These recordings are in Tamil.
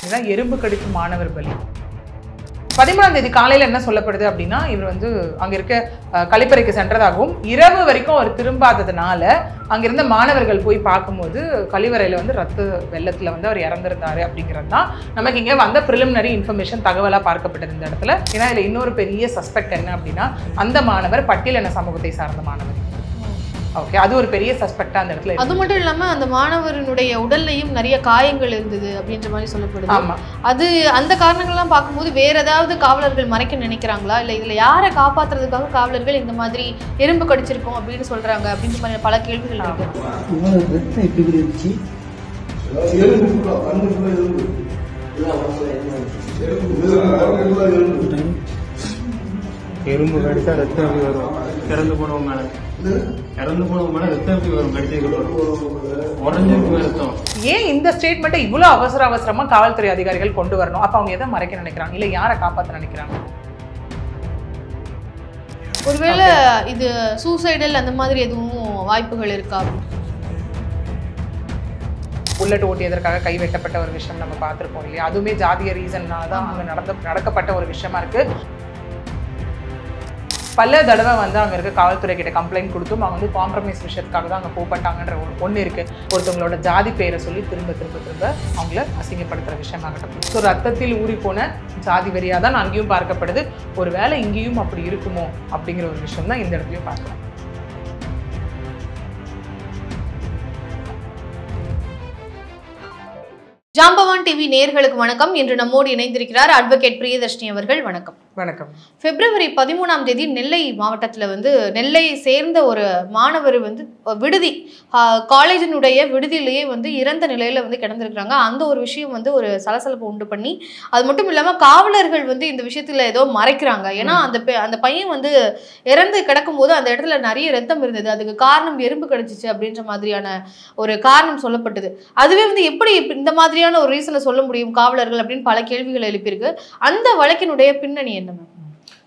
இதுதான் எறும்பு கடிக்கும் மாணவர் பலி. 13ஆம் தேதி காலையில் என்ன சொல்லப்படுது அப்படின்னா, இவர் வந்து அங்கே இருக்க கழிப்பறைக்கு சென்றதாகவும் இரவு வரைக்கும் அவர் திரும்பாததுனால அங்கிருந்த மாணவர்கள் போய் பார்க்கும்போது கழிவறையில் வந்து ரத்த வெள்ளத்தில் வந்து அவர் இறந்திருந்தாரு அப்படிங்கிறது தான் நமக்கு இங்கே வந்த ப்ரிலிமினரி இன்ஃபர்மேஷன் தகவலாக பார்க்கப்பட்டது இந்த இடத்துல. ஏன்னா இதில் இன்னொரு பெரிய சஸ்பெக்ட் என்ன அப்படின்னா, அந்த மாணவர் பட்டியலின சமூகத்தை சார்ந்த மாணவர். ஓகே, அது ஒரு பெரிய சஸ்பெக்டா அந்த இடத்துல. அது மட்டும் இல்லாம அந்த மாணவனுடைய உடல்லையும் நிறைய காயங்கள் இருந்தது அப்படின்ற மாதிரி சொல்லப்படுது. ஆமா, அது அந்த காரணங்கள்லாம் பார்க்கும்போது வேற ஏதாவது காவலர்கள் மறைக்க நினைக்கிறாங்களா, இல்ல இதுல யாரை காப்பாத்துறதுக்காக காவலர்கள் இந்த மாதிரி எறும்பு கடிச்சிருக்கோம் அப்படின்னு சொல்றாங்க அப்படின்ற மாதிரி பல கேள்விகள் இருக்கு. எறும்பு கடிச்சா ரத்தம் எப்படி வரும்? இறந்து போனவங்க மேல ரத்தம் எப்படி வரும்? உடஞ்சிருக்கு ரத்தம். ஏன் இந்த ஸ்டேட்மெண்ட்டை இவ்வளவு அவசரமா காவல்துறை அதிகாரிகள் கொண்டு வரணும்? அப்ப அவங்க எதை மறைக்க நினைக்கிறாங்க, இல்ல யாரை காப்பாற்ற நினைக்கிறாங்க? ஒருவேளை இது சூசைடல் அந்த மாதிரி எதுவும் வாய்ப்புகள் இருக்கா? புல்லட் ஓட்டியதற்காக கை வெட்டப்பட்ட ஒரு விஷயம் நம்ம பார்த்திருக்கோம் இல்லையா? அதுவுமே ஜாதிய ரீசன்னால தான் அங்க நடக்கப்பட்ட ஒரு விஷயமா இருக்கு. பல தடவை வந்து அங்கே இருக்க காவல்துறை கிட்ட கம்ப்ளைண்ட் கொடுத்தும் அவங்க வந்து காம்ப்ரமைஸ் விஷயத்துக்காக தான் அங்கே போகப்பட்டாங்கன்ற ஒன்று இருக்கு. ஒருத்தவங்களோட ஜாதி பெயரை சொல்லி திரும்ப அவங்கள அசிங்கப்படுத்துகிற விஷயமாகட்டும். ஸோ ரத்தத்தில் ஊறி போன ஜாதி வெறியாக தான் அங்கேயும் பார்க்கப்படுது. ஒரு வேளை இங்கேயும் அப்படி இருக்குமோ அப்படிங்கிற ஒரு விஷயம் தான் இந்த இடத்துலையும் பார்க்கலாம். ஜாம்பவான் டிவி நேயர்களுக்கு வணக்கம். இன்று நம்மோடு இணைந்திருக்கிறார் அட்வொகேட் பிரியதர்ஷினி அவர்கள். வணக்கம். வணக்கம். பிப்ரவரி 13ஆம் தேதி நெல்லை மாவட்டத்தில் வந்து நெல்லை சேர்ந்த ஒரு மாணவர் வந்து விடுதி காலேஜினுடைய விடுதியிலேயே வந்து இறந்த நிலையில வந்து கிடந்திருக்கிறாங்க. அந்த ஒரு விஷயம் வந்து ஒரு சலசலப்பு உண்டு பண்ணி, அது மட்டும் இல்லாமல் காவலர்கள் வந்து இந்த விஷயத்துல ஏதோ மறைக்கிறாங்க. ஏன்னா அந்த பையன் வந்து இறந்து கிடக்கும் போது அந்த இடத்துல நிறைய ரத்தம் இருந்தது, அதுக்கு காரணம் எறும்பு கடிச்சிச்சு அப்படின்ற மாதிரியான ஒரு காரணம் சொல்லப்பட்டது. அதுவே வந்து எப்படி இந்த மாதிரியான ஒரு ரீசனை சொல்ல முடியும் காவலர்கள் அப்படின்னு பல கேள்விகள் எழுப்பியிருக்கு. அந்த வழக்கினுடைய பின்னணி என்ன மேம்?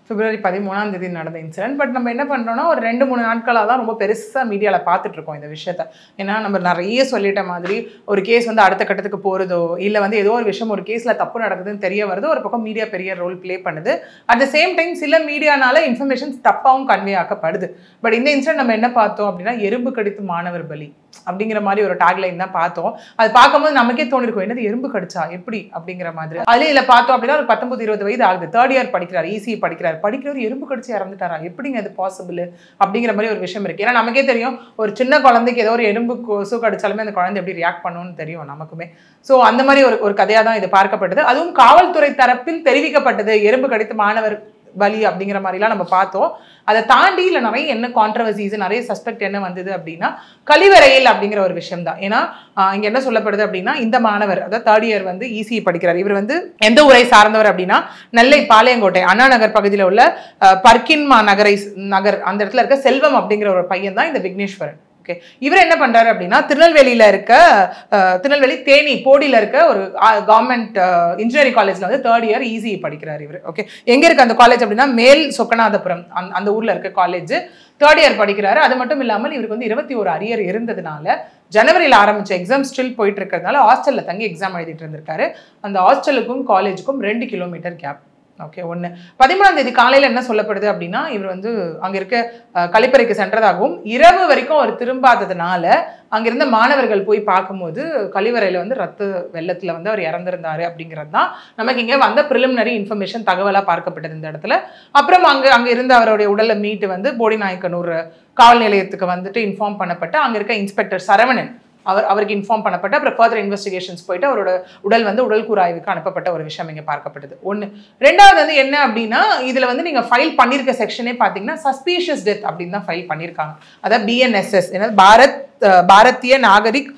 பிப்ரவரி 13ஆம் தேதி நடந்த இன்சிடென்ட். பட் நம்ம என்ன பண்ணுறோம்னா, ஒரு 2-3 நாட்களாக தான் ரொம்ப பெருசாக மீடியாவில் பார்த்துட்டு இருக்கோம் இந்த விஷயத்த. ஏன்னா நம்ம நிறைய சொல்லிட்ட மாதிரி ஒரு கேஸ் வந்து அடுத்த கட்டத்துக்கு போகிறதோ, இல்லை வந்து ஏதோ ஒரு விஷயம் ஒரு கேஸில் தப்பு நடக்குதுன்னு தெரிய வருது, ஒரு பக்கம் மீடியா பெரிய ரோல் ப்ளே பண்ணுது. அட் த சேம் டைம் சில மீடியானால இன்ஃபர்மேஷன்ஸ் தப்பாகவும் கன்வே ஆக்கப்படுது. பட் இந்த இன்சிடென்ட் நம்ம என்ன பார்த்தோம் அப்படின்னா, எறும்பு கடித்து மாணவர் பலி அப்படிங்கிற மாதிரி ஒரு டேக்லைன் தான் பார்த்தோம். அது பார்க்கும்போது நமக்கே தோணிருக்கும், என்னது எறும்பு கடிச்சா எப்படி அப்படிங்கிற மாதிரி. அதுலேயே இதில் பார்த்தோம் அப்படின்னா ஒரு 19-20 வயது ஆகுது, 3rd இயர் படிக்கிறார், ஈஸி படிக்கிறவர் எறும்பு கடிச்சு இறந்துட்டாரா, எப்படிங்க அது பாசிபிள் அப்படிங்கிற மாதிரி ஒரு விஷயம் இருக்கு. ஏன்னா நமக்கே தெரியும், ஒரு சின்ன குழந்தைக்கு ஏதோ ஒரு எறும்பு கொசு கடிச்சாலுமே அந்த குழந்தை எப்படி ரியாக்ட் பண்ணணும்னு தெரியும் நமக்குமே. ஸோ அந்த மாதிரி ஒரு கதையாக தான் இது பார்க்கப்பட்டது. அதுவும் காவல்துறை தரப்பில் தெரிவிக்கப்பட்டது எறும்பு கடித்து மாணவர் பலி அப்படிங்கிற மாதிரிலாம் நம்ம பார்த்தோம். அதை தாண்டி இல்லை நிறைய என்ன கான்ட்ரவர்சிஸ், நிறைய சஸ்பெக்ட் என்ன வந்தது அப்படின்னா, கழிவறையில் அப்படிங்கிற ஒரு விஷயம் தான். ஏன்னா இங்கே என்ன சொல்லப்படுது அப்படின்னா, இந்த மாணவர் அதாவது 3rd இயர் வந்து இசி படிக்கிறார். இவர் வந்து எந்த ஊரை சார்ந்தவர் அப்படின்னா, நெல்லை பாளையங்கோட்டை அண்ணா நகர் பகுதியில் உள்ள பர்கின்மா நகர் அந்த இடத்துல இருக்க செல்வம் அப்படிங்கிற ஒரு பையன் தான் இந்த விக்னேஸ்வரன். ஓகே, இவர் என்ன பண்றாரு அப்படின்னா, திருநெல்வேலி தேனி போடியில் இருக்க ஒரு கவர்மெண்ட் இன்ஜினியரிங் காலேஜ்ல வந்து 3rd இயர் ஈஸி படிக்கிறார் இவர். ஓகே, எங்க இருக்கு அந்த காலேஜ் அப்படின்னா, மேல் சொக்கநாதபுரம் அந்த ஊர்ல இருக்க காலேஜ். 3rd இயர் படிக்கிறாரு. அது மட்டும் இல்லாமல் இவருக்கு வந்து 21 அரியர் இருந்ததுனால ஜனவரியில் ஆரம்பிச்ச எக்ஸாம் ஸ்டில் போயிட்டு இருக்கிறதுனால ஹாஸ்டல்ல தங்கி எக்ஸாம் எழுதிட்டு இருந்திருக்காரு. அந்த ஹாஸ்டலுக்கும் காலேஜுக்கும் 2 கிலோமீட்டர் கேப். ஓகே, 1 13ஆம் தேதி காலையில் என்ன சொல்லப்படுது அப்படின்னா, இவர் வந்து அங்கே இருக்க கழிப்பறைக்கு சென்றதாகவும் இரவு வரைக்கும் அவர் திரும்பாததுனால அங்கிருந்த மாணவர்கள் போய் பார்க்கும்போது கழிவறையில் வந்து ரத்த வெள்ளத்தில் வந்து அவர் இறந்திருந்தாரு அப்படிங்கிறது தான் நமக்கு இங்கே வந்த ப்ரிலிமினரி இன்ஃபர்மேஷன் தகவலாக பார்க்கப்பட்டது இந்த இடத்துல. அப்புறம் அங்கே இருந்த அவருடைய உடலை மீட்டு வந்து போடிநாயக்கனூர் காவல் நிலையத்துக்கு வந்துட்டு இன்ஃபார்ம் பண்ணப்பட்டு அங்கே இருக்க இன்ஸ்பெக்டர் சரவணன் அவருக்கு இன்ஃபார்ம் பண்ணப்பட்டு அப்புறம் ஃபர்தர் இன்வெஸ்டிகேஷன்ஸ் போயிட்டு அவரோட உடல் வந்து உடல்கூறு ஆய்வுக்கு அனுப்பப்பட்ட ஒரு விஷயம் இங்கே பார்க்கப்பட்டது. 1 2வது வந்து என்ன அப்படின்னா, இதில் வந்து நீங்கள் ஃபைல் பண்ணியிருக்க செக்ஷனே பார்த்தீங்கன்னா சஸ்பீஷியஸ் டெத் அப்படின்னு தான் ஃபைல் பண்ணியிருக்காங்க. அதாவது BNSS, ஏன்னா பாரதிய நாகரிக்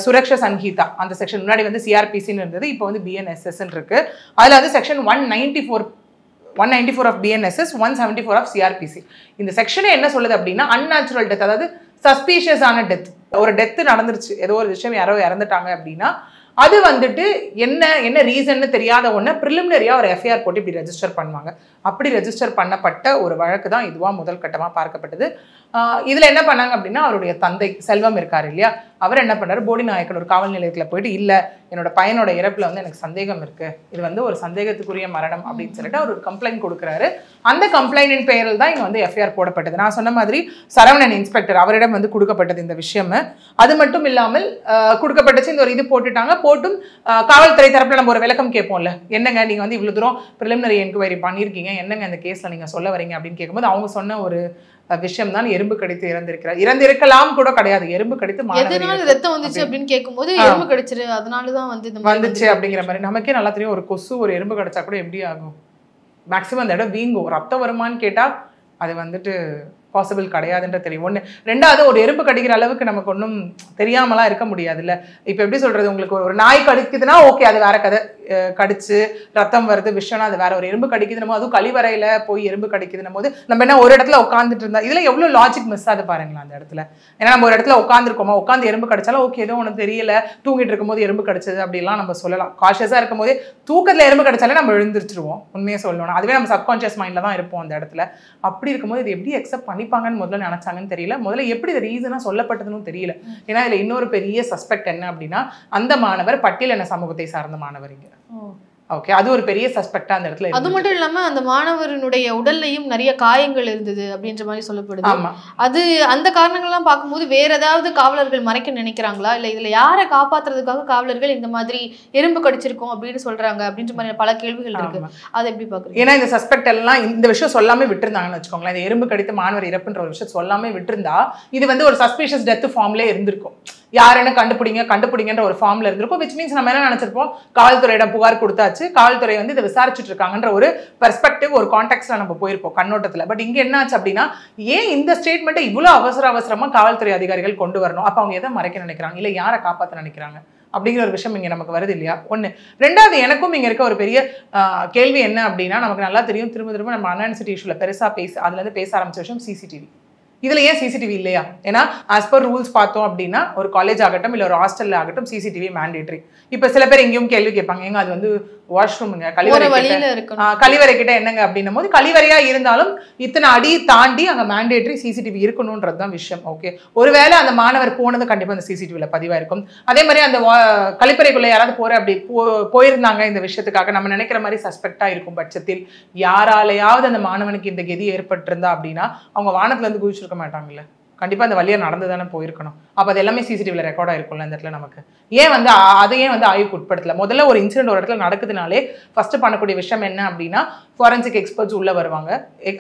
சுரக்ஷா சங்கீதா அந்த செக்ஷன். முன்னாடி வந்து CRPCன்னு இருந்தது, இப்போ வந்து BNSSன்னு இருக்கு. அதில் வந்து section 194 of BNSS, 174 of CRPC. இந்த செக்ஷனே என்ன சொல்லுது அப்படின்னா, அன்நேச்சுரல் டெத், அதாவது சஸ்பீஷியஸான டெத். ஒரு டெத்து நடந்துருச்சு, ஏதோ ஒரு விஷயம் யாரோ இறந்துட்டாங்க அப்படின்னா அது வந்துட்டு என்ன ரீசன்னு தெரியாத ஒன்று ப்ரிலிமினரியாக ஒரு எஃப்ஐஆர் போட்டு இப்படி ரெஜிஸ்டர் பண்ணுவாங்க. அப்படி ரெஜிஸ்டர் பண்ணப்பட்ட ஒரு வழக்கு தான் இதுவாக முதல் கட்டமாக பார்க்கப்பட்டது. இதுல என்ன பண்ணாங்க அப்படின்னா அவருடைய தந்தை செல்வம் இருக்காரு இல்லையா, அவர் என்ன பண்ணாரு, போடி நாயக்கன் ஒரு காவல் நிலையத்துல போயிட்டு இல்ல என்னோட பையனோட இறப்புல வந்து எனக்கு சந்தேகம் இருக்கு, இது வந்து ஒரு சந்தேகத்துக்குரிய மரணம் அப்படின்னு சொல்லிட்டு அவர் ஒரு கம்ப்ளைண்ட் கொடுக்குறாரு. அந்த கம்ப்ளைண்டின் பெயரில் தான் இங்க வந்து எஃப்ஐஆர் போடப்பட்டது. நான் சொன்ன மாதிரி சரவணன் இன்ஸ்பெக்டர் அவரிடம் வந்து கொடுக்கப்பட்டது இந்த விஷயம். அது மட்டும் இல்லாமல் கொடுக்கப்பட்டுச்சு, இந்த ஒரு இது போட்டுட்டாங்க. போட்டும் காவல்துறை தரப்புல நம்ம ஒரு விளக்கம் கேட்போம்ல, என்னங்க நீங்க வந்து இவ்வளவு தூரம் பிரிலிமினரி என்கொயரி பண்ணியிருக்கீங்க, என்னங்க இந்த கேஸ்ல நீங்க சொல்ல வரீங்க அப்படின்னு கேட்கும்போது அவங்க சொன்ன ஒரு விஷயம் தான் எறும்பு கடித்து இறந்திருக்கலாம் கூட கிடையாது, எறும்பு கடித்து ரத்தம் வந்துச்சு அப்படின்னு கேட்கும்போது எறும்பு கடிச்சிரு அதனாலதான் வந்துச்சு அப்படிங்கிற மாதிரி. நமக்கே நல்லா தெரியும் ஒரு கொசு ஒரு எறும்பு கடிச்சா கூட எப்படி ஆகும், மேக்சிமம் அந்த இடம் வீங்கும். ரத்தம் வருமானு கேட்டா அது வந்துட்டு பாசிபிள் கிடையாதுன்ற தெரியும். ஒன்று. ரெண்டாவது ஒரு எறும்பு கடிக்கிற அளவுக்கு நமக்கு ஒன்றும் தெரியாமலாம் இருக்க முடியாது இல்லை. இப்போ எப்படி சொல்றது, உங்களுக்கு ஒரு நாய் கடிக்குதுன்னா ஓகே அது வேற கதை, கடிச்சு ரத்தம் வருது விஷயம்னா அது வேற. ஒரு எறும்பு கடிக்குதுன்னு அதுவும் கழிவறையில போய் எறும்பு கடிக்குதுன்னும் போது நம்ம என்ன ஒரு இடத்துல உட்காந்துட்டு இருந்தா இதுல எவ்வளவு லாஜிக் மிஸ் ஆகுது பாருங்களா அந்த இடத்துல. ஏன்னா நம்ம ஒரு இடத்துல உட்காந்துருக்கோமா, உட்காந்து எறும்பு கடிச்சாலும் ஓகே ஏதோ ஒன்று தெரியல, தூங்கிட்டு இருக்கும் போது எறும்பு கடிச்சது அப்படிலாம் நம்ம சொல்லலாம். காஷியஸா இருக்கும் போதே தூக்கத்துல எறும்பு கடிச்சாலே நம்ம எழுந்திருச்சிருவோம் உண்மையை சொல்லணும். அதுவே நம்ம சப்கான்சியஸ் மைண்ட்ல தான் இருப்போம் அந்த இடத்துல. அப்படி இருக்கும்போது இது எப்படி எக்ஸெப்ட் பண்ணிப்பாங்கன்னு முதல்ல நினைச்சாங்கன்னு தெரியல, முதல்ல எப்படி இது ரீசனா சொல்லப்பட்டதுன்னு தெரியல. ஏன்னா இதுல இன்னொரு பெரிய சஸ்பெக்ட் என்ன அப்படின்னா அந்த மாணவர் பட்டியலின சமூகத்தை சார்ந்த மாணவர் இங்க. ஓகே, அது ஒரு பெரிய சஸ்பெக்டா அந்த இடத்துல. அது மட்டும் இல்லாம அந்த மாணவனுடைய உடல்லையும் நிறைய காயங்கள் இருந்தது அப்படின்ற மாதிரி சொல்லப்படுது. ஆமா, அது அந்த காரணங்கள்லாம் பார்க்கும்போது வேற ஏதாவது காவலர்கள் மறைக்க நினைக்கிறாங்களா, இல்ல இதுல யாரை காப்பாத்துறதுக்காக காவலர்கள் இந்த மாதிரி எறும்பு கடிச்சிருக்கோம் அப்படின்னு சொல்றாங்க அப்படின்ற மாதிரி பல கேள்விகள் இருக்கு. அதை எப்படி பாக்குறீங்க? ஏன்னா இந்த சஸ்பெக்ட் எல்லாம் இந்த விஷயம் சொல்லாம விட்டுருந்தாங்கன்னு வச்சுக்கோங்களேன், இந்த எறும்பு கடித்த மாணவர் இறப்புன்ற ஒரு விஷயம் சொல்லாம விட்டுருந்தா இது வந்து ஒரு சஸ்பீஷியஸ் டெத் ஃபார்ம்ல இருந்திருக்கும். யாருன்னு கண்டுபிடிங்கன்ற ஒரு ஃபார்ம்ல இருந்திருக்கும். விச் மீன்ஸ் நம்ம என்ன நினைச்சிருப்போம், காவல்துறையிடம் புகார் கொடுத்தாச்சு, காவல்துறை வந்து இதை விசாரிச்சுட்டு இருக்காங்கன்ற ஒரு பெர்ஸ்பெக்டிவ் ஒரு கான்டெக்ட்ல நம்ம போயிருப்போம் கண்ணோட்டத்துல. பட் இங்க என்ன ஆச்சு அப்படின்னா ஏன் இந்த ஸ்டேட்மெண்ட்டை இவ்வளவு அவசரமா காவல்துறை அதிகாரிகள் கொண்டு வரணும்? அப்ப அவங்க எதை மறைக்க நினைக்கிறாங்க, இல்ல யாரை காப்பாற்ற நினைக்கிறாங்க அப்படிங்கிற ஒரு விஷயம் இங்க நமக்கு வருது இல்லையா. ஒண்ணு. ரெண்டாவது, எனக்கும் இங்க இருக்க ஒரு பெரிய கேள்வி என்ன அப்படின்னா, நமக்கு நல்லா தெரியும் திரும்ப நம்ம அன்ஆன்சர்ட் இஷ்யூல பெருசா அதுல இருந்து பேச ஆரம்பிச்ச விஷயம் சிசிடிவி. இதுல ஏன் சிசிடிவி இல்லையா? ஏன்னா ஆஸ் பர் ரூல்ஸ் பார்த்தோம் அப்படின்னா ஒரு காலேஜ் ஆகட்டும் இல்ல ஒரு ஹாஸ்டல்ல ஆகட்டும் சிசிடிவி மேண்டேட்டரி. இப்ப சில பேர் எங்கேயும் கேள்வி கேட்பாங்க, எங்க அது வந்து வாஷ்ரூமுங்க, கழிவறை கிட்ட என்னங்க அப்படின்னும் போது, கழிவறையா இருந்தாலும் இத்தனை அடி தாண்டி அங்க மேண்டேட்டரி சிசிடிவி இருக்கணும்ன்றதுதான் விஷயம். ஓகே, ஒருவேளை அந்த மாணவர் போனது கண்டிப்பா அந்த சிசிடிவில பதிவா இருக்கும். அதே மாதிரி அந்த கழிப்பறைக்குள்ள யாராவது அப்படி போயிருந்தாங்க இந்த விஷயத்துக்காக நம்ம நினைக்கிற மாதிரி சஸ்பெக்டா இருக்கும் பட்சத்தில் யாராலையாவது அந்த மாணவனுக்கு இந்த கெதி ஏற்பட்டிருந்தா அப்படின்னா அவங்க வானத்துல இருந்து குதிச்சிருக்க மாட்டாங்கல்ல, கண்டிப்பா அந்த வழியா நடந்து தானே போயிருக்கணும். அப்ப அது எல்லாமே சிசிடிவில ரெக்கார்ட் ஆயிருக்கும்ல இந்த இடத்துல. நமக்கு ஏன் வந்து அதையே வந்து ஆய்வுக்கு உட்படுத்தல? முதல்ல ஒரு இன்சிடென்ட் ஒரு இடத்துல நடக்குதுனாலே ஃபர்ஸ்ட் பண்ணக்கூடிய விஷயம் என்ன அப்படின்னா ஃபாரன்சிக் எக்ஸ்பர்ட்ஸ் உள்ள வருவாங்க.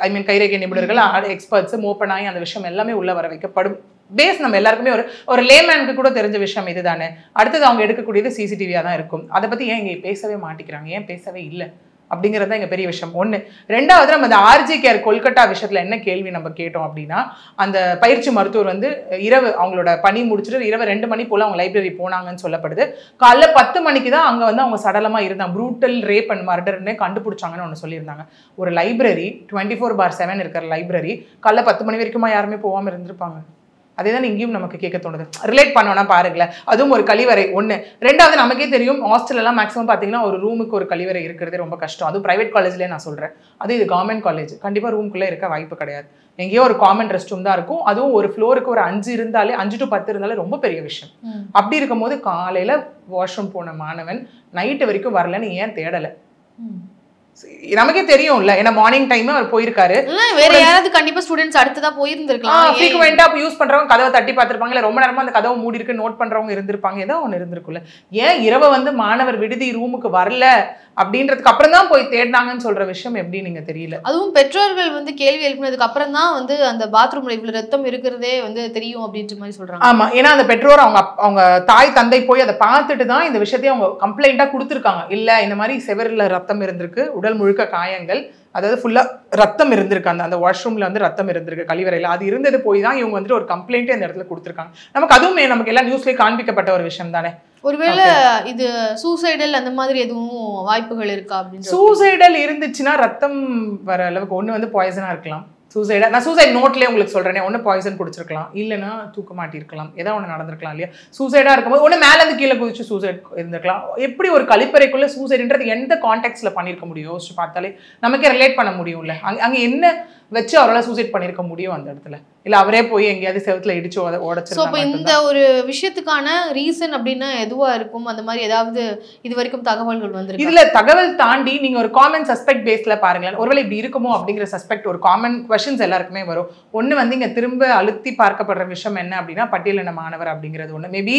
ஐ மீன் கைரேகை நிபுணர்கள், எக்ஸ்பர்ட்ஸ் ஓப்பன் ஆகி அந்த விஷயம் எல்லாமே உள்ள வர வைக்கப்படும். பேஸ் நம்ம எல்லாருக்குமே ஒரு லேமேனுக்கு கூட தெரிஞ்ச விஷயம் இதுதானே. அடுத்தது அவங்க எடுக்கக்கூடியது சிசிடிவியா தான் இருக்கும். அதை பத்தி ஏன் இங்க பேசவே மாட்டேங்கிறாங்க, ஏன் பேசவே இல்லை அப்படிங்கிறது தான் எங்க பெரிய விஷயம். ஒண்ணு. ரெண்டாவது, நம்ம இந்த ஆர்ஜி கேர் கொல்கட்டா விஷயத்துல என்ன கேள்வி நம்ம கேட்டோம் அப்படின்னா, அந்த பயிற்சி மருத்துவர் வந்து இரவு அவங்களோட பணி முடிச்சுட்டு இரவு 2 மணி போல அவங்க லைப்ரரி போனாங்கன்னு சொல்லப்படுது. காலைல 10 மணிக்கு தான் அங்க வந்து அவங்க சடலமா இருந்தாங்க, ப்ரூட்டல் ரேப் அண்ட் மர்டர்னே கண்டுபிடிச்சாங்கன்னு ஒன்று சொல்லியிருந்தாங்க. ஒரு லைப்ரரி 24/7 இருக்கிற லைப்ரரி காலைல 10 மணி வரைக்குமா யாருமே போகாம இருந்திருப்பாங்க? அதே தான் இங்கேயும் நமக்கு கேட்க தோணுது. ரிலேட் பண்ணோன்னா பாருங்களேன், அதுவும் ஒரு கழிவறை ஒன்று. ரெண்டாவது, நமக்கே தெரியும் ஹாஸ்டல் எல்லாம் மேக்ஸிமம் பார்த்தீங்கன்னா ஒரு ரூமுக்கு ஒரு கழிவறை இருக்கிறதே ரொம்ப கஷ்டம். அதுவும் பிரைவேட் காலேஜ்லேயே நான் சொல்கிறேன். அது இது கவர்மெண்ட் காலேஜ், கண்டிப்பாக ரூமுக்குள்ளே இருக்க வாய்ப்பு கிடையாது. எங்கேயோ ஒரு காமன் ரெஸ்ட் ரூம் தான் இருக்கும். அதுவும் ஒரு ஃப்ளோருக்கு ஒரு 5 to 10 இருந்தாலே ரொம்ப பெரிய விஷயம். அப்படி இருக்கும் போது காலையில் வாஷ்ரூம் போன மாணவன் நைட்டு வரைக்கும் வரலன்னு ஏன் தேடலை? நமக்கே தெரியும்ல, ஏன்னா மார்னிங் டைம் அவர் போயிருக்காரு. வேற யாராவது கண்டிப்பா ஸ்டூடெண்ட்ஸ் அடுத்ததா போயிருந்திருக்கலாம். ஃப்ரீக்வெண்டா யூஸ் பண்றவங்க கதவை தட்டி பார்த்திருப்பாங்க, இல்ல ரொம்ப நேரமா அந்த கதவை மூடி இருக்கு நோட் பண்றவங்க இருந்திருப்பாங்க, ஏதோ ஒன்று இருந்திருக்குல்ல. ஏன் இரவு வந்து மாணவர் விடுதி ரூமுக்கு வரல அப்படின்றதுக்கு அப்புறம் தான் போய் தேடினாங்கன்னு சொல்ற விஷயம் எப்படி நீங்க தெரியல. அதுவும் பெற்றோர்கள் வந்து கேள்வி எழுப்பினதுக்கு அப்புறம் தான் வந்து அந்த பாத்ரூம்ல இவ்வளவு ரத்தம் இருக்கிறதே வந்து தெரியும் அப்படின்ற மாதிரி சொல்றாங்க. ஆமா, ஏன்னா அந்த பெற்றோர் அவங்க தாய் தந்தை போய் அதை பார்த்துட்டு தான் இந்த விஷயத்தையும் அவங்க கம்ப்ளைண்டா கொடுத்துருக்காங்க. இல்ல இந்த மாதிரி செவரில் ரத்தம் இருந்திருக்கு, உடல் முழுக்க காயங்கள், அதாவது ஃபுல்லா ரத்தம் இருந்திருக்கு, அந்த வாஷ்ரூம்ல வந்து ரத்தம் இருந்திருக்கு கழிவறையில, அது இருந்தது போய் தான் இவங்க வந்துட்டு ஒரு கம்ப்ளைண்ட் அந்த இடத்துல கொடுத்துருக்காங்க. நமக்கு அதுவுமே நமக்கு எல்லாம் நியூஸ்லயே காண்பிக்கப்பட்ட ஒரு விஷயம் தானே. ஒருவேளை இது சூசைடல் அந்த மாதிரி எதுவும் வாய்ப்புகள் இருக்கா அப்படின்னு? சூசைடல் இருந்துச்சுன்னா ரத்தம் வர அளவுக்கு ஒண்ணு வந்து பாய்சனா இருக்கலாம். சூசைடா நான் சூசைட் நோட்லேயே உங்களுக்கு சொல்றேனே, ஒன்று பாய்சன் குடிச்சிருக்கலாம், இல்லைன்னா தூக்க மாட்டிருக்கலாம், ஏதாவது ஒன்று நடந்திருக்கலாம் இல்லையா. சூசைடா இருக்கும்போது ஒன்று மேலேருந்து கீழே குதிச்சு சூசைட் இருந்திருக்கலாம். எப்படி ஒரு கழிப்பறைக்குள்ள சூசைடுன்றது எந்த கான்டெக்ட்ல பண்ணியிருக்க முடியும் யோசிச்சு பார்த்தாலே நமக்கே ரிலேட் பண்ண முடியும்ல. அங்கே என்ன வச்சு அவரால் சூசைட் பண்ணியிருக்க முடியும் அந்த இடத்துல. இல்ல அவரே போய் எங்கேயாவது செவுத்துல இடிச்சு உடைச்சிருந்தா இந்த ஒரு விஷயத்துக்கான ரீசன் அப்படின்னா எதுவா இருக்கும்? அந்த மாதிரி ஏதாவது இது வரைக்கும் தகவல்கள் வந்திருக்கு? இதுல தகவல் தாண்டி நீங்க ஒரு காமன் சஸ்பெக்ட் பேஸ்ல பாருங்களேன், ஒருவேளை இப்படி இருக்குமோ அப்படிங்கிற சஸ்பெக்ட் ஒரு காமன் கொஸ்டின்ஸ் எல்லாருக்குமே வரும். ஒண்ணு வந்து இங்க திரும்ப அழுத்தி பார்க்கப்படுற விஷயம் என்ன அப்படின்னா பட்டியலின மாணவர் அப்படிங்கிறது ஒண்ணு. மேபி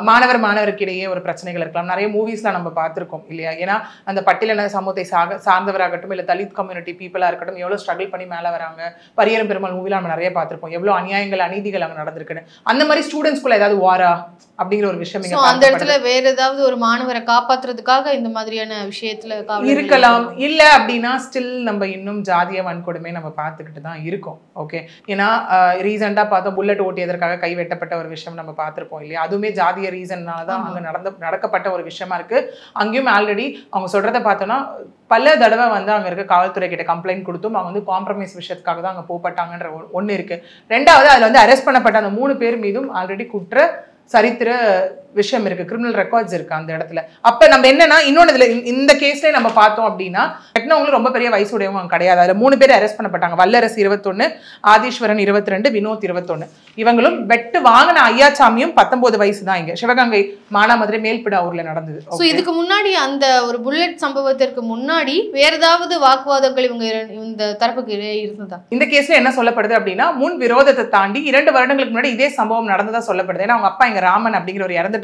மாணவருக்கு இடையே ஒரு பிரச்சனைகள் இருக்கலாம். நிறைய மூவிஸ்ல நம்ம பார்த்திருக்கோம் இல்லையா? ஏன்னா அந்த பட்டியலின சமூகத்தை சார்ந்தவராகட்டும் இல்ல தலித் கம்யூனிட்டி பீப்புளா இருக்கட்டும் எவ்வளவு ஸ்ட்ரகிள் பண்ணி மேல வராங்க. பரியரும் பெருமாள் மூவில நம்ம நிறைய பார்த்திருப்போம் எவ்வளவு அநியாயங்கள் அநீதிகள் அங்க நடந்திருக்குன்னு. அந்த மாதிரி ஸ்டூடெண்ட்ஸ்குள்ள ஏதாவது வாரா அப்படிங்கிற ஒரு விஷயம் அந்த இடத்துல வேற ஏதாவது ஒரு மாணவரை காப்பாத்துறதுக்காக இந்த மாதிரியான விஷயத்துல இருக்கலாம். இல்ல அப்படின்னா ஸ்டில் நம்ம இன்னும் ஜாதிய வன்கொடுமை நம்ம பார்த்துக்கிட்டு தான் இருக்கோம். ஓகே, ஏன்னா ரீசெண்டா பார்த்தோம் புல்லட் ஓட்டியதற்காக கை வெட்டப்பட்ட ஒரு விஷயம் நம்ம பார்த்திருப்போம் இல்லையா? அதுவுமே ஜாதிய ரீசன்னால தான் அங்க நடக்கப்பட்ட ஒரு விஷயமா இருக்கு. அங்கேயும் ஆல்ரெடி அவங்க சொல்றதை பார்த்தோம்னா பல தடவை வந்து அங்க இருக்க காவல்துறை கிட்ட கம்ப்ளைண்ட் கொடுத்தும் அவங்க வந்து காம்ப்ரமைஸ் விஷயத்துக்காக தான் அங்க போகப்பட்டாங்கன்ற ஒண்ணு இருக்கு. ரெண்டாவது அதுல வந்து அரெஸ்ட் பண்ணப்பட்ட அந்த 3 பேர் மீதும் ஆல்ரெடி குற்ற சரித்திர விஷயம் இருக்கு, கிரிமினல் ரெக்கார்ட்ஸ் இருக்கு அந்த இடத்துல. அப்ப நம்ம என்னன்னா இன்னொன்னு இதுல இந்த கேஸ்ல நம்ம பார்த்தோம் அப்படின்னா டெக்னவங்களும் ரொம்ப பெரிய வயசுடையவங்க கிடையாது. அதுல 3 பேர் அரெஸ்ட் பண்ணப்பட்டாங்க. வல்லரசு 21, ஆதீஸ்வரன் 22, வினோத் 21. இவங்களும் வெட்டு வாங்கின ஐயாச்சாமியும் 19 வயசு தான். இங்க சிவகங்கை மானாமதுரை மேல்பிடாவூர்ல நடந்தது. இதுக்கு முன்னாடி அந்த ஒரு புல்லட் சம்பவத்திற்கு முன்னாடி வேற ஏதாவது வாக்குவாதங்கள் இவங்க இந்த தரப்புக்கு இருந்ததா? இந்த கேஸ்ல என்ன சொல்லப்படுது அப்படின்னா முன் விரோதத்தை தாண்டி 2 வருடங்களுக்கு முன்னாடி இதே சம்பவம் நடந்ததா சொல்லப்படுது. ஏன்னா அவங்க அப்பா இங்க ராமன் அப்படிங்கிற ஒரு இறந்துட்டதுனால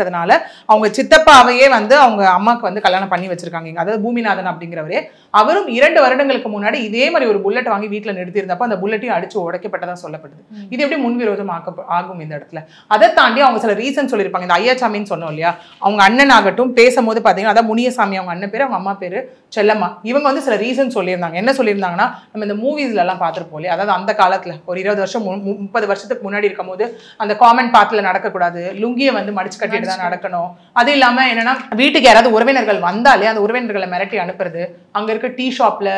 அவங்க சித்தப்பாவையே வந்து அவங்க அம்மாக்கு வந்து கல்யாணம் பண்ணி வச்சிருக்காங்க. அதாவது பூமிநாதன் அப்படிங்கிறவரே அவரும் 2 வருடங்களுக்கு முன்னாடி இதே மாதிரி ஒரு புல்லட் வாங்கி வீட்டுல நிறுத்தியிருந்தப்ப அந்த புல்லட்டையும் அடிச்சு உடைக்கப்பட்டதா சொல்லப்படுது. இது எப்படி முன்விரோதம் ஆகும் இந்த இடத்துல? அதை தாண்டி அவங்க சில ரீசன் சொல்லியிருப்பாங்க. இந்த ஐயாச்சாமின்னு சொன்னோம் இல்லையா, அவங்க அண்ணன் ஆகட்டும் பேசும்போது பாத்தீங்கன்னா அதான் முனியசாமி அவங்க அண்ணன் பேரு, அவங்க அம்மா பேரு செல்லம்மா. இவங்க வந்து சில ரீசன் சொல்லியிருந்தாங்க. என்ன சொல்லியிருந்தாங்கன்னா நம்ம இந்த மூவிஸ்ல எல்லாம் பார்த்திருப்போம் இல்லையா, அதாவது அந்த காலத்துல ஒரு 20 வருஷம் 30 வருஷத்துக்கு முன்னாடி இருக்கும் போது அந்த காமன் பாத்துல நடக்கக்கூடாது, லுங்கியை வந்து மடிச்சு கட்டிட்டு தான் நடக்கணும். அது இல்லாம என்னன்னா வீட்டுக்கு யாராவது உறவினர்கள் வந்தாலே அந்த உறவினர்களை மிரட்டி அனுப்புறது, அங்க இருக்க டீ ஷாப்ல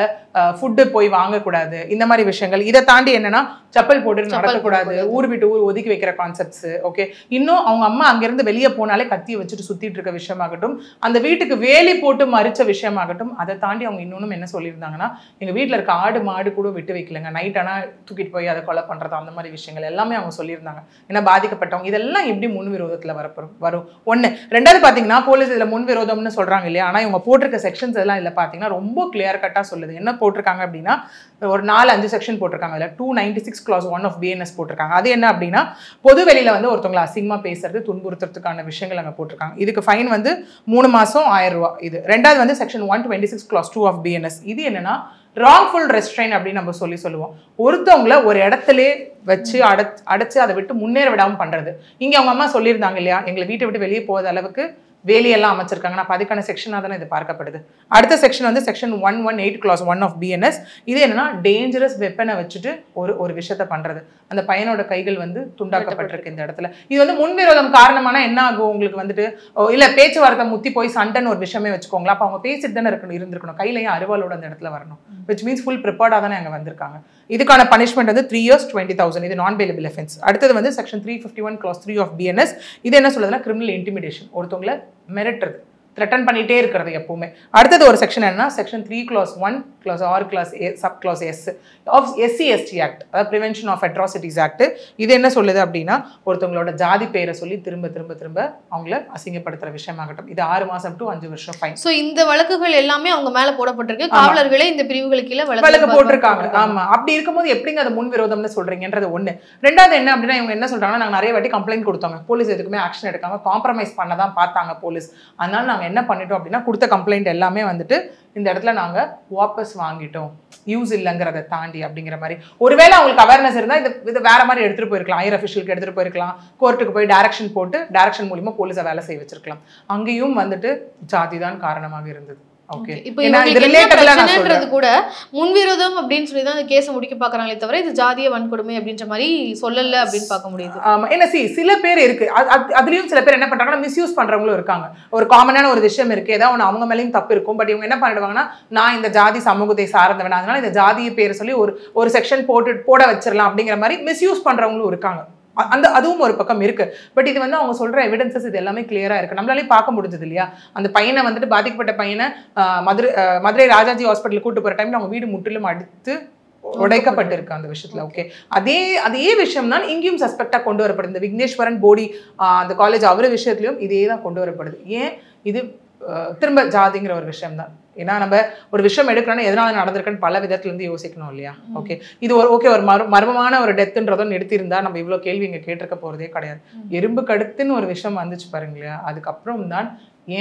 ஃபுட்டு போய் வாங்கக்கூடாது, இந்த மாதிரி விஷயங்கள். இதை தாண்டி என்னன்னா செப்பல் போட்டு நடக்கக்கூடாது, ஊர் விட்டு ஊர் ஒதுக்கி வைக்கிற கான்செப்ட்ஸ். ஓகே, இன்னும் அவங்க அம்மா அங்கிருந்து வெளியே போனாலே கத்தியை வச்சுட்டு சுத்திட்டு இருக்க விஷயமாகட்டும், அந்த வீட்டுக்கு வேலி போட்டு மறிச்ச விஷயமாகட்டும். அதை தாண்டி அவங்க இன்னொன்னும் என்ன சொல்லியிருந்தாங்கன்னா எங்க வீட்டுல இருக்க ஆடு மாடு கூட விட்டு வைக்கலங்க, நைட் ஆனா தூக்கிட்டு போய் அதை கொலை பண்றது, அந்த மாதிரி விஷயங்கள் எல்லாமே அவங்க சொல்லியிருந்தாங்க. ஏன்னா பாதிக்கப்பட்டவங்க இதெல்லாம் எப்படி முன்விரோதத்துல வரும் ஒண்ணு. ரெண்டாவது பாத்தீங்கன்னா போலீஸ் இதுல முன்விரோதம்னு சொல்றாங்க இல்லையா, ஆனா இவங்க போட்டிருக்க செக்ஷன்ஸ் எல்லாம் இதுல பாத்தீங்கன்னா ரொம்ப கிளியர் கட்டா சொல்லுது. என்ன போட்டிருக்காங்க அப்படின்னா ஒரு 4-5 செக்ஷன் போட்டிருக்காங்க. இதுல 296 clause 1 of BNS போட்டிருக்காங்க. அது என்ன அப்படின்னா பொது வெளியில வந்து ஒருத்தவங்களை அசிங்கமா பேசுறது, துன்புறுத்துறதுக்கான விஷயங்கள் அங்க போட்டிருக்காங்க. இதுக்கு ஃபைன் வந்து 3 மாசம் 1000 ரூபாய். இது ரெண்டாவது வந்து செக்ஷன் 126 clause 2 of BNS. இது என்னன்னா wrongful restraint அப்படின்னு நம்ம சொல்லுவோம். ஒருத்தவங்களை ஒரு இடத்துல வச்சு அடைச்சு அதை விட்டு முன்னேற விடாம பண்றது. இங்க அவங்க அம்மா சொல்லியிருந்தாங்க இல்லையா, எங்களை வீட்டை விட்டு வெளியே போகாத அளவுக்கு வேலையெல்லாம் அமைச்சிருக்காங்க. அப்போ அதுக்கான செக்ஷனாக தானே இது பார்க்கப்படுது. அடுத்த செக்ஷன் வந்து செக்ஷன் 118 clause 1 of BNS. இது என்னன்னா டேஞ்சரஸ் வெப்பனை வச்சுட்டு ஒரு விஷயத்த பண்றது. அந்த பையனோட கைகள் வந்து துண்டாக்கப்பட்டிருக்கு இந்த இடத்துல. இது வந்து முன்விரோதம் காரணமான என்ன ஆகும் உங்களுக்கு வந்துட்டு, இல்ல பேச்சுவார்த்தை முத்தி போய் சண்டைன்னு ஒரு விஷயமே வச்சுக்கோங்களா, அப்போ அவங்க பேசிட்டு தானே இருந்திருக்கணும், கையிலையும் அறுவாலோட அந்த இடத்துல வரணும். விச் மீன்ஸ் ஃபுல் ப்ரிப்பேர்டாக தானே அங்கே வந்திருக்காங்க. இதுக்கான பனிஷ்மெண்ட் வந்து 3 years 20,000. இது நான் பெயிலபிள் அஃபென்ஸ். அடுத்தது வந்து செக்ஷன் 351 clause 3 of BNS. இது என்ன சொல்றதுன்னா கிரிமினல் இன்டிமிடேஷன், ஒருத்தவங்களை மிரட்டுறது, த்ரெட்டன் பண்ணிட்டே இருக்கிறது எப்பவுமே. அடுத்தது ஒரு செக்ஷன் என்னன்னா section 3 clause 1 clause R clause A sub clause S of SC/ST Act, அதாவது Prevention of Atrocities Act. இது என்ன சொல்லுது அப்படின்னா ஒருத்தவங்களோட ஜாதி பேரை சொல்லி திரும்ப அவங்கள அசிங்கப்படுத்துற விஷயமாகட்டும். இது 6 மாசம் to 5 வருஷம் ஃபைன். சோ இந்த வழக்குகள் எல்லாமே அவங்க மேல போடப்பட்டிருக்கு. காவலர்களே இந்த பிரிவுகளுக்கு கீழ வழக்கு போட்டிருக்காங்க. ஆமா, அப்படி இருக்கும்போது எப்படிங்க அது முன்விரோதம்னு சொல்றீங்கன்றது ஒண்ணு. ரெண்டாவது என்ன அப்படின்னா இவங்க என்ன சொல்றாங்கன்னா நாங்க நிறைய வாட்டி கம்ப்ளைண்ட் கொடுத்தோங்க, போலீஸ் எதுக்குமே ஆக்ஷன் எடுக்காம காம்ப்ரமைஸ் பண்ணதான் பார்த்தாங்க போலீஸ். அதனால நாங்க என்ன பண்ணிட்டோம் அப்படின்னா கொடுத்த கம்ப்ளைண்ட் எல்லாமே வந்துட்டு இந்த இடத்துல நாங்க வாபஸ் வாங்கிட்டோம், யூஸ் இல்லைங்கிறத தாண்டி அப்படிங்கிற மாதிரி. ஒருவேளை அவங்களுக்கு அவேர்னஸ் இருந்தா இது வேற மாதிரி எடுத்துட்டு போயிருக்கலாம், ஹையர் அஃபிஷியலுக்கு எடுத்துட்டு போயிருக்கலாம், கோர்ட்டுக்கு போய் டைரக்ஷன் போட்டு டைரக்ஷன் மூலமா போலீஸை வேலை செய்ய வச்சிருக்கலாம். அங்கேயும் வந்துட்டு ஜாதி தான் காரணமாக இருந்தது. ஓகே, இப்போ இது கூட முன்விரோதம் அப்படின்னு சொல்லி தான் அந்த கேஸை முடிக்க பாக்குறாங்களே தவிர இது ஜாதிய வன்கொடுமை அப்படின்ற மாதிரி சொல்லல அப்படின்னு பார்க்க முடியுது. ஆமா, என்ன சில பேர் இருக்கு, அதுலயும் சில பேர் என்ன பண்றாங்கன்னா மிஸ்யூஸ் பண்றவங்களும் இருக்காங்க. ஒரு காமனான ஒரு விஷயம் இருக்கு, ஏதாவது ஒன்று அவங்க மேலேயும் தப்பு இருக்கும், பட் இவங்க என்ன பண்ணிடுவாங்கன்னா நான் இந்த ஜாதி சமூகத்தை சார்ந்தவன், அதனால இந்த ஜாதியை பேரை சொல்லி ஒரு செக்ஷன் போட வச்சிடலாம் அப்படிங்கிற மாதிரி மிஸ்யூஸ் பண்றவங்களும் இருக்காங்க. அதுவும் ஒரு பக்கம் இருக்கு. பட் இது வந்து அவங்க சொல்ற எவிடன்சஸ் இது எல்லாமே கிளியரா இருக்கு, நம்மளாலே பார்க்க முடிஞ்சது இல்லையா. அந்த பையனை வந்துட்டு பாதிக்கப்பட்ட பையனை மதுரை ராஜாஜி ஹாஸ்பிட்டல் கூட்டு போற டைம்ல அவங்க வீடு முற்றிலும் அடித்து உடைக்கப்பட்டிருக்கு அந்த விஷயத்துல. ஓகே, அதே விஷயம் தான் இங்கேயும் சஸ்பெக்டா கொண்டு வரப்படுது. இந்த விக்னேஸ்வரன் போடி அந்த காலேஜ் அவரு விஷயத்திலயும் இதே தான் கொண்டு வரப்படுது. ஏன் இது திரும்ப ஜாதிங்கிற ஒரு விஷயம் தான். ஏன்னா நம்ம ஒரு விஷயம் எடுக்கிறோன்னா எதனால நடந்திருக்குன்னு பல விதத்துல இருந்து யோசிக்கணும் இல்லையா? ஓகே, இது ஒரு மர்மமான ஒரு டெத்துன்றதை நிறுத்தியிருந்தா நம்ம இவ்வளவு கேள்வி இங்க கேட்டிருக்க போறதே கிடையாது. எறும்பு கடுத்துன்னு ஒரு விஷயம் வந்துச்சு பாருங்க இல்லையா? அதுக்கப்புறம் தான்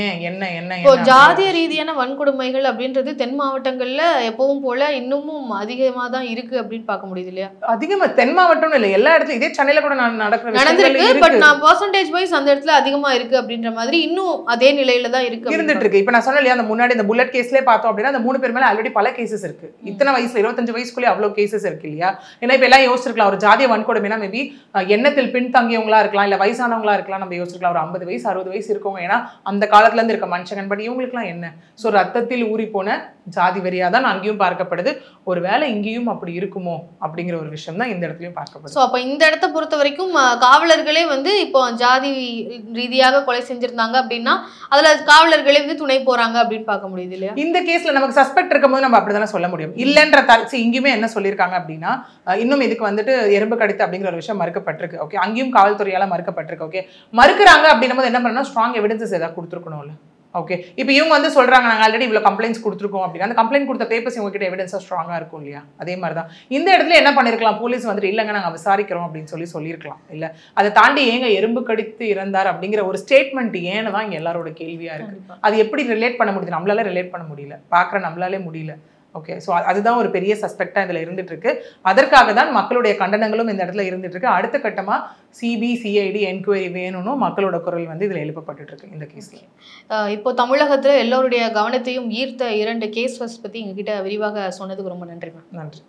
ஏன் என்ன ஜாதிய ரீதியான வன்கொடுமைகள் அப்படின்றது தென் மாவட்டங்கள்ல எப்பவும் போல இன்னமும் அதிகமா தான் இருக்கு அப்படின்னு பார்க்க முடியுது இல்லையா? அதிகமா தென் மாவட்டம் இல்ல, எல்லா இடத்துலயும் இதே சென்னையில கூட நடந்திருக்கு. பட் நான் பெர்சன்டேஜ் வைஸ் அந்த இடத்துல அதிகமா இருக்கு அப்படின்ற மாதிரி இன்னும் அதே நிலையில தான் இருந்துட்டு இருக்கு. இப்ப நான் சொன்னேன் இல்லையா, அந்த முன்னாடி இந்த புல்லட் கேஸ்லயே பார்த்தோம் அப்படின்னா அந்த 3 பேர் மேல ஆல்ரெடி பல கேசஸ் இருக்கு. இத்தனை வயசுல 25 வயசுக்குள்ளே அவ்வளவு கேசஸ் இருக்கு இல்லையா? ஏன்னா இப்ப எல்லாம் யோசிச்சிருக்கலாம், ஒரு ஜாதிய வன்கொடுமைனா மேபி எண்ணத்தில் பின்தங்கியவங்களா இருக்கலாம், இல்ல வயசானவங்களா இருக்கலாம். நம்ம யோசிச்சிருக்கலாம் ஒரு 50 வயசு 60 வயசு இருக்கவங்க, ஏன்னா அந்த காலத்துல இருந்து இருக்க மனுஷன். பட் இவங்களுக்குலாம் என்ன, சோ ரத்தத்தில் ஊறி போன ஜாதி வெறியா தான் அங்கேயும் பார்க்கப்படுது. ஒருவேளை இங்கேயும் அப்படி இருக்குமோ அப்படிங்கிற ஒரு விஷயம் தான் இந்த இடத்துலயும் பார்க்கப்படுது. சோ அப்ப இந்த இடத்தை பொறுத்த வரைக்கும் காவலர்களே வந்து இப்போ ஜாதி ரீதியாக கொலை செஞ்சிருந்தாங்க அப்படின்னா அதுல காவலர்களே வந்து துணை போறாங்க அப்படின்னு பார்க்க முடியுது இல்லையா? இந்த கேஸ்ல நமக்கு சஸ்பெக்ட் இருக்கும்போது நம்ம அப்படிதானே சொல்ல முடியும். இல்லன்ற இங்கேயுமே என்ன சொல்லியிருக்காங்க அப்படின்னா, இன்னும் இதுக்கு வந்துட்டு எறும்பு கடித்து அப்படிங்கிற ஒரு விஷயம் மறுக்கப்பட்டிருக்கு. ஓகே, அங்கேயும் காவல்துறையால மறுக்கப்பட்டிருக்கு. ஓகே, மறுக்கிறாங்க அப்படின்னும் போது என்ன பண்ணணும், ஸ்ட்ராங் எவிடன்சஸ் ஏதாவது கொடுத்துருக்கணும்ல. ஓகே, இப்போ இவங்க வந்து சொல்றாங்க நாங்கள் ஆல்ரெடி இவ்வளோ கம்ப்ளைண்ட்ஸ் கொடுத்துருக்கோம் அப்படின்னா அந்த கம்ப்ளைண்ட் கொடுத்த பேப்பர்ஸ் இவங்ககிட்ட எவிடன்ஸாக ஸ்ட்ராங்காக இருக்கும் இல்லையா? அதே மாதிரி தான் இந்த இடத்துல என்ன பண்ணிருக்கலாம், போலீஸ் வந்துட்டு இல்லைங்க நாங்கள் விசாரிக்கிறோம் அப்படின்னு சொல்லியிருக்கலாம். இல்லை அதை தாண்டி ஏங்க எறும்பு கடித்து இறந்தார் அப்படிங்கிற ஒரு ஸ்டேட்மெண்ட் ஏன்னு தான் இங்கே எல்லாரோட கேள்வியா இருக்கு. அது எப்படி ரிலேட் பண்ண முடியுது? நம்மளால ரிலேட் பண்ண முடியல, பார்க்குற நம்மளாலே முடியல. ஓகே, ஸோ அதுதான் ஒரு பெரிய சஸ்பெக்டாக இதில் இருந்துட்டு இருக்கு. அதற்காக தான் மக்களுடைய கண்டனங்களும் இந்த இடத்துல இருந்துட்டு இருக்கு. அடுத்த கட்டமாக சிபிசிஐடி என்கொயரி வேணும்னு மக்களோட குரல் வந்து இதில் எழுப்பப்பட்டு இருக்கு இந்த கேஸ்ல. இப்போ தமிழகத்தில் எல்லோருடைய கவனத்தையும் ஈர்த்த 2 கேஸ் பற்றி எங்ககிட்ட விரிவாக சொன்னதுக்கு ரொம்ப நன்றி. நன்றி.